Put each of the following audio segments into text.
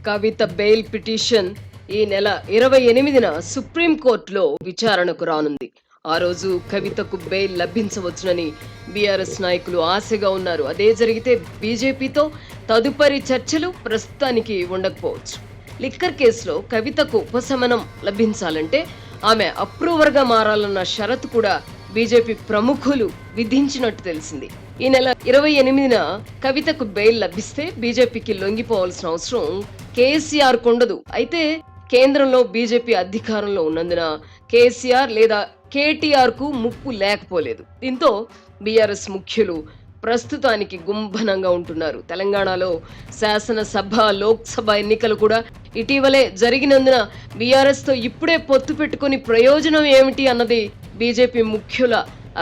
కవిత bail petition ఈ నెల 28న సుప్రీంకోర్టులో విచారణకు రానుంది. ఆ రోజు కవితకు బెయిల్ లభించవచ్చునని బీఆర్ఎస్ నాయకులు ఆశగా ఉన్నారు. అదే జరిగితే బీజేపీతో తదుపరి చర్చలు ప్రస్తుతానికి ఉండకపోవచ్చు. లిక్కర్ కేసులో కవితకు ఉపశమనం లభించాలంటే ఆమె అప్రూవర్గా మారాలన్న షరతు కూడా బీజేపీ ప్రముఖులు విధించినట్టు తెలిసింది. ఈ నెల 28న కవితకు బెయిల్ లభిస్తే బీజేపీకి లొంగిపోవాల్సిన అవసరం కేసీఆర్ ఉండదు. అయితే కేంద్రంలో బీజేపీ అధికారంలో ఉన్నందున కేసీఆర్ లేదా కేటీఆర్ కు ముప్పు లేకపోలేదు. దీంతో బీఆర్ఎస్ ముఖ్యులు ప్రస్తుతానికి గుంభనంగా ఉంటున్నారు. తెలంగాణలో శాసనసభ, లోక్సభ ఎన్నికలు కూడా ఇటీవలే జరిగినందున బీఆర్ఎస్ తో ఇప్పుడే పొత్తు పెట్టుకుని ప్రయోజనం ఏమిటి అన్నది బీజేపీ ముఖ్యుల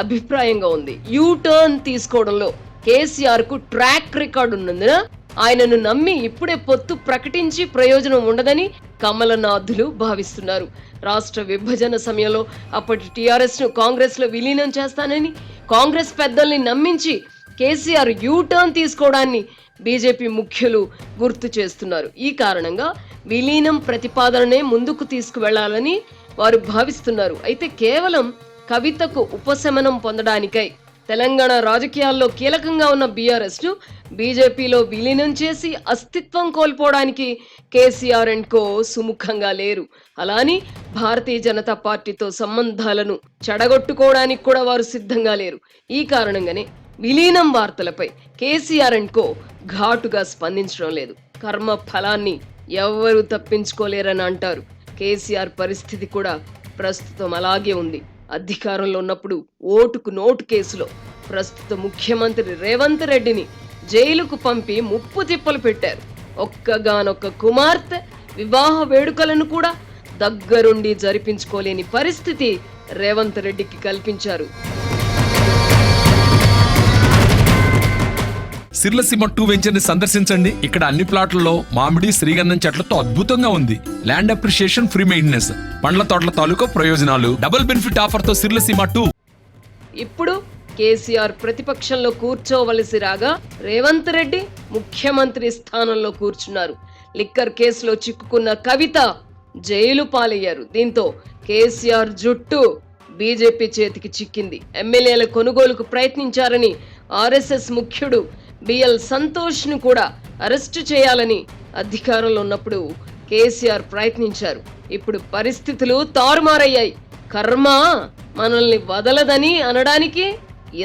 అభిప్రాయంగా ఉంది. యూ టర్న్ తీసుకోవడంలో కేసీఆర్ కు ట్రాక్ రికార్డు ఉన్నందున ఆయనను నమ్మి ఇప్పుడే పొత్తు ప్రకటించి ప్రయోజనం ఉండదని కమలనాథులు భావిస్తున్నారు. రాష్ట్ర విభజన సమయంలో అప్పటి టీఆర్ఎస్ ను కాంగ్రెస్ లో విలీనం చేస్తానని కాంగ్రెస్ పెద్దల్ని నమ్మించి కేసీఆర్ యూ టర్న్ తీసుకోవడాన్ని బీజేపీ ముఖ్యులు గుర్తు చేస్తున్నారు. ఈ కారణంగా విలీనం ప్రతిపాదననే ముందుకు తీసుకువెళ్లాలని వారు భావిస్తున్నారు. అయితే కేవలం కవితకు ఉపశమనం పొందడానికై తెలంగాణ రాజకీయాల్లో కీలకంగా ఉన్న బీఆర్ఎస్ ను బీజేపీలో విలీనం చేసి అస్తిత్వం కోల్పోవడానికి కేసీఆర్ అండ్ కో సుముఖంగా లేరు. అలాని భారతీయ జనతా పార్టీతో సంబంధాలను చెడగొట్టుకోవడానికి కూడా వారు సిద్ధంగా లేరు. ఈ కారణంగానే విలీనం వార్తలపై కేసీఆర్ అండ్ కో ఘాటుగా స్పందించడం లేదు. కర్మ ఫలాన్ని ఎవ్వరూ తప్పించుకోలేరని అంటారు. కేసీఆర్ పరిస్థితి కూడా ప్రస్తుతం అలాగే ఉంది. అధికారంలో ఉన్నప్పుడు ఓటుకు నోటు కేసులో ప్రస్తుత ముఖ్యమంత్రి రేవంత్ రెడ్డిని జైలుకు పంపి ముప్పు తిప్పలు పెట్టారు. ఒక్కగానొక్క కుమార్తె వివాహ వేడుకలను కూడా దగ్గరుండి జరిపించుకోలేని పరిస్థితి రేవంత్ రెడ్డికి కల్పించారు. సిర్లసీమ 2 వెంచర్ ని సందర్శించండి. ఇక్కడ అన్ని ప్లాట్లలో మామిడి, శ్రీగంధం చెట్లతో అద్భుతంగా ఉంది. ల్యాండ్ అప్రిషియేషన్, ఫ్రీ మెయింటెనెన్స్, పండ్ల తోటల తాలూకా ప్రయోజనాలు, డబుల్ బెనిఫిట్ ఆఫర్ తో సిర్లసీమ 2. ఇప్పుడు కేసీఆర్ ప్రతిపక్షంలో కూర్చోవలసి రాగా రేవంత్ రెడ్డి ముఖ్యమంత్రి స్థానంలో కూర్చున్నారు. లిక్కర్ కేసులో చిక్కుకున్న కవిత జైలు పాలయ్యారు. దీంతో కేసీఆర్ జుట్టు బీజేపీ చేతికి చిక్కింది. ఎమ్మెల్యేల కొనుగోలుకు ప్రయత్నించారని ఆర్ఎస్ఎస్ ముఖ్యుడు బిఎల్ సంతోష్ ను కూడా అరెస్టు చేయాలని అధికారంలో ఉన్నప్పుడు కేసీఆర్ ప్రయత్నించారు. ఇప్పుడు పరిస్థితులు తారుమారయ్యాయి. కర్మ మనల్ని వదలదని అనడానికి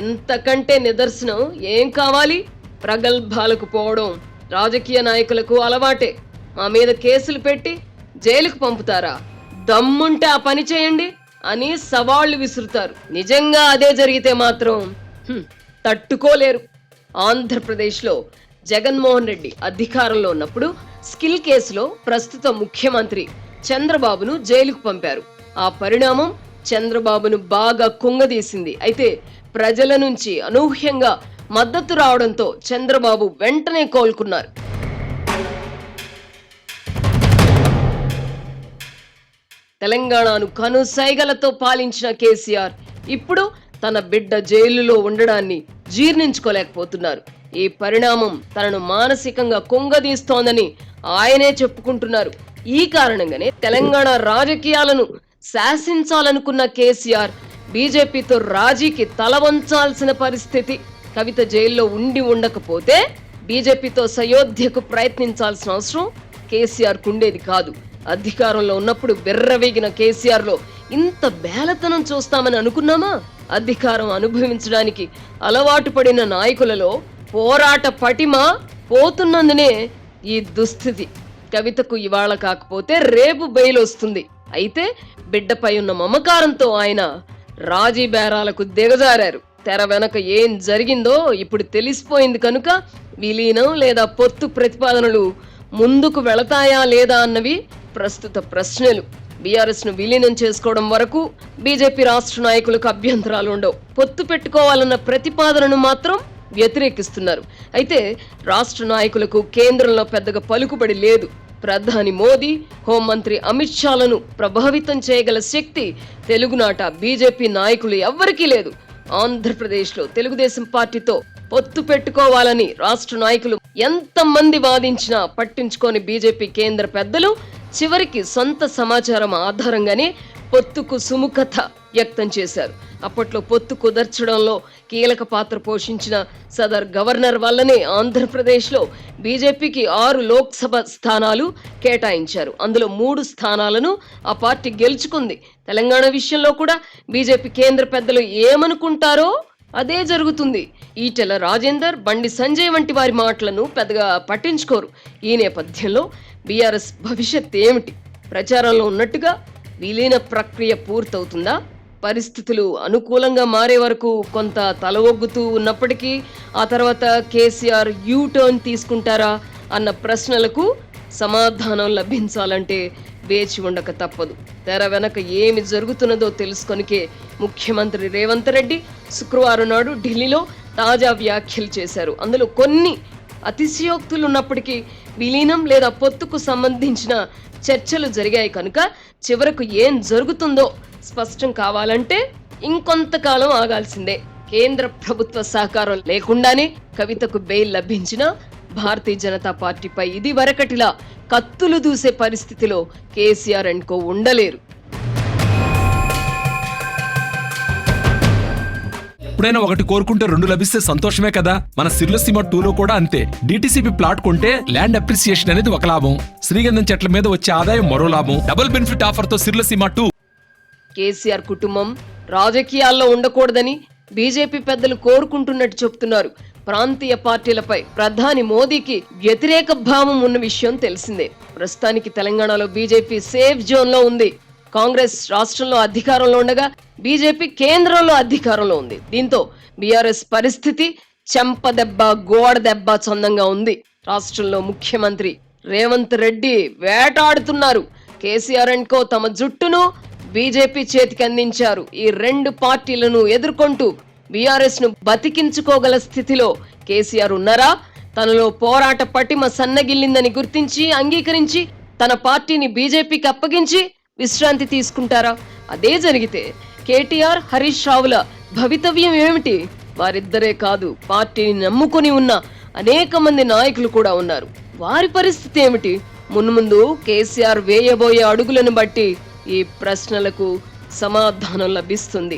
ఎంతకంటే నిదర్శనం ఏం కావాలి? ప్రగల్భాలకు పోవడం రాజకీయ నాయకులకు అలవాటే. మా మీద కేసులు పెట్టి జైలుకు పంపుతారా? దమ్ముంటే ఆ పని చేయండి అని సవాళ్లు విసురుతారు. నిజంగా అదే జరిగితే మాత్రం తట్టుకోలేరు. ఆంధ్రప్రదేశ్లో జగన్మోహన్ రెడ్డి అధికారంలో ఉన్నప్పుడు స్కిల్ కేసులో ప్రస్తుత ముఖ్యమంత్రి చంద్రబాబును జైలుకు పంపారు. ఆ పరిణామం చంద్రబాబును బాగా కుంగదీసింది. అయితే ప్రజల నుంచి అనూహ్యంగా మద్దతు రావడంతో చంద్రబాబు వెంటనే కోలుకున్నారు. తెలంగాణను కనుసైగలతో పాలించిన కేసీఆర్ ఇప్పుడు తన బిడ్డ జైలులో ఉండడాన్ని జీర్ణించుకోలేకపోతున్నారు. ఈ పరిణామం తనను మానసికంగా కుంగదీస్తోందని ఆయనే చెప్పుకుంటున్నారు. ఈ కారణంగానే తెలంగాణ రాజకీయాలను శాసించాలనుకున్న కేసీఆర్ బీజేపీతో రాజీకి తల వంచాల్సిన పరిస్థితి. కవిత జైల్లో ఉండకపోతే బీజేపీతో సయోధ్యకు ప్రయత్నించాల్సిన అవసరం కేసీఆర్ కుండేది కాదు. అధికారంలో ఉన్నప్పుడు బెర్రవేగిన కేసీఆర్ లో ఇంత బేలతనం చూస్తామని అనుకున్నామా? అధికారం అనుభవించడానికి అలవాటు పడిన నాయకులలో పోరాట పటిమ పోతున్నందునే ఈ దుస్థితి. కవితకు ఇవాళ కాకపోతే రేపు బెయిల్ వస్తుంది. అయితే బిడ్డపై ఉన్న మమకారంతో ఆయన రాజీ బేరాలకు దిగజారారు. తెర వెనక ఏం జరిగిందో ఇప్పుడు తెలిసిపోయింది కనుక విలీనం లేదా పొత్తు ప్రతిపాదనలు ముందుకు వెళతాయా లేదా అన్నవి ప్రస్తుత ప్రశ్నలు. బీఆర్ఎస్ ను విలీనం చేసుకోవడం వరకు బీజేపీ రాష్ట్ర నాయకులకు అభ్యంతరాలు ఉండవు. పొత్తు పెట్టుకోవాలన్న ప్రతిపాదనను మాత్రం వ్యతిరేకిస్తున్నారు. అయితే రాష్ట్ర నాయకులకు కేంద్రంలో పెద్దగా పలుకుబడి లేదు. ప్రధాని మోదీ, హోంమంత్రి అమిత్ షాలను ప్రభావితం చేయగల శక్తి తెలుగునాట బీజేపీ నాయకులు ఎవ్వరికీ లేదు. ఆంధ్రప్రదేశ్లో తెలుగుదేశం పార్టీతో పొత్తు పెట్టుకోవాలని రాష్ట్ర నాయకులు ఎంతమంది వాదించినా పట్టించుకోని బీజేపీ కేంద్ర పెద్దలు చివరికి సొంత సమాచారం ఆధారంగానే పొత్తుకు సుముఖత వ్యక్తం చేశారు. అప్పట్లో పొత్తు కుదర్చడంలో కీలక పాత్ర పోషించిన సదర్ గవర్నర్ వల్లనే ఆంధ్రప్రదేశ్లో బీజేపీకి 6 లోక్సభ స్థానాలు కేటాయించారు. అందులో 3 స్థానాలను ఆ పార్టీ గెలుచుకుంది. తెలంగాణ విషయంలో కూడా బీజేపీ కేంద్ర పెద్దలు ఏమనుకుంటారో అదే జరుగుతుంది. ఈటెల రాజేందర్, బండి సంజయ్ వంటి వారి మాటలను పెద్దగా పట్టించుకోరు. ఈ నేపథ్యంలో బీఆర్ఎస్ భవిష్యత్ ఏమిటి? ప్రచారంలో ఉన్నట్టుగా విలీన ప్రక్రియ పూర్తవుతుందా? పరిస్థితులు అనుకూలంగా మారే వరకు కొంత తలవొగ్గుతూ ఉన్నప్పటికీ ఆ తర్వాత కేసీఆర్ యూటర్న్ తీసుకుంటారా అన్న ప్రశ్నలకు సమాధానం లభించాలంటే వేచి ఉండక తప్పదు. తెర వెనక ఏమి జరుగుతున్నదో తెలుసుకొనికే ముఖ్యమంత్రి రేవంత్ రెడ్డి శుక్రవారం నాడు ఢిల్లీలో తాజా వ్యాఖ్యలు చేశారు. అందులో కొన్ని అతిశయోక్తులు ఉన్నప్పటికీ విలీనం లేదా పొత్తుకు సంబంధించిన చర్చలు జరిగాయి కనుక చివరకు ఏం జరుగుతుందో స్పష్టం కావాలంటే ఇంకొంతకాలం ఆగాల్సిందే. కేంద్ర ప్రభుత్వ సహకారం లేకుండానే కవితకు బెయిల్ లభించిన భారతీయ జనతా పార్టీపై ఇది వరకటిలా కత్తులు దూసే పరిస్థితిలో కేసీఆర్ అండ్ కో ఉండలేరు. ఎప్పుడైనా ఒకటి కోరుకుంటే 2 లభిస్తే సంతోషమే కదా. మన సిర్లసీమ 2లో కూడా అంతే. డిటిసిపి ప్లాట్ కొంటే ల్యాండ్ అప్రిసియేషన్ అనేది ఒక లాభం, శ్రీగంధం చెట్ల మీద వచ్చే ఆదాయం మరో లాభం. డబుల్ బెనిఫిట్ ఆఫర్ తో సిర్లసీమ 2. కేసీఆర్ కుటుంబం రాజకీయాల్లో ఉండకూడదని బీజేపీ పెద్దలు కోరుకుంటున్నట్టు చెబుతున్నారు. ప్రాంతీయ పార్టీలపై ప్రధాని మోదీకి వ్యతిరేక భావం ఉన్న విషయం తెలిసిందే. ప్రస్తుతానికి తెలంగాణలో బీజేపీ సేఫ్ జోన్ లో ఉంది. కాంగ్రెస్ రాష్ట్రంలో అధికారంలో ఉండగా బీజేపీ కేంద్రంలో అధికారంలో ఉంది. దీంతో బీఆర్ఎస్ పరిస్థితి చెంపదెబ్బ గోడ దెబ్బ చందంగా ఉంది. రాష్ట్రంలో ముఖ్యమంత్రి రేవంత్ రెడ్డి వేటాడుతున్నారు. కేసీఆర్ అండ్ కో తమ జుట్టును బీజేపీ చేతికి అందించారు. ఈ 2 పార్టీలను ఎదుర్కొంటూ బీఆర్ఎస్ ను బతికించుకోగల స్థితిలో కేసీఆర్ ఉన్నారా? తనలో పోరాట పటిమ సన్నగిల్లిందని గుర్తించి అంగీకరించి తన పార్టీని బీజేపీకి అప్పగించి విశ్రాంతి తీసుకుంటారా? అదే జరిగితే కేటీఆర్, హరీష్ రావుల భవితవ్యం ఏమిటి? వారిద్దరే కాదు, పార్టీని నమ్ముకుని ఉన్న అనేక మంది నాయకులు కూడా ఉన్నారు. వారి పరిస్థితి ఏమిటి? మున్ముందు కేసీఆర్ వేయబోయే అడుగులను బట్టి ఈ ప్రశ్నలకు సమాధానం లభిస్తుంది.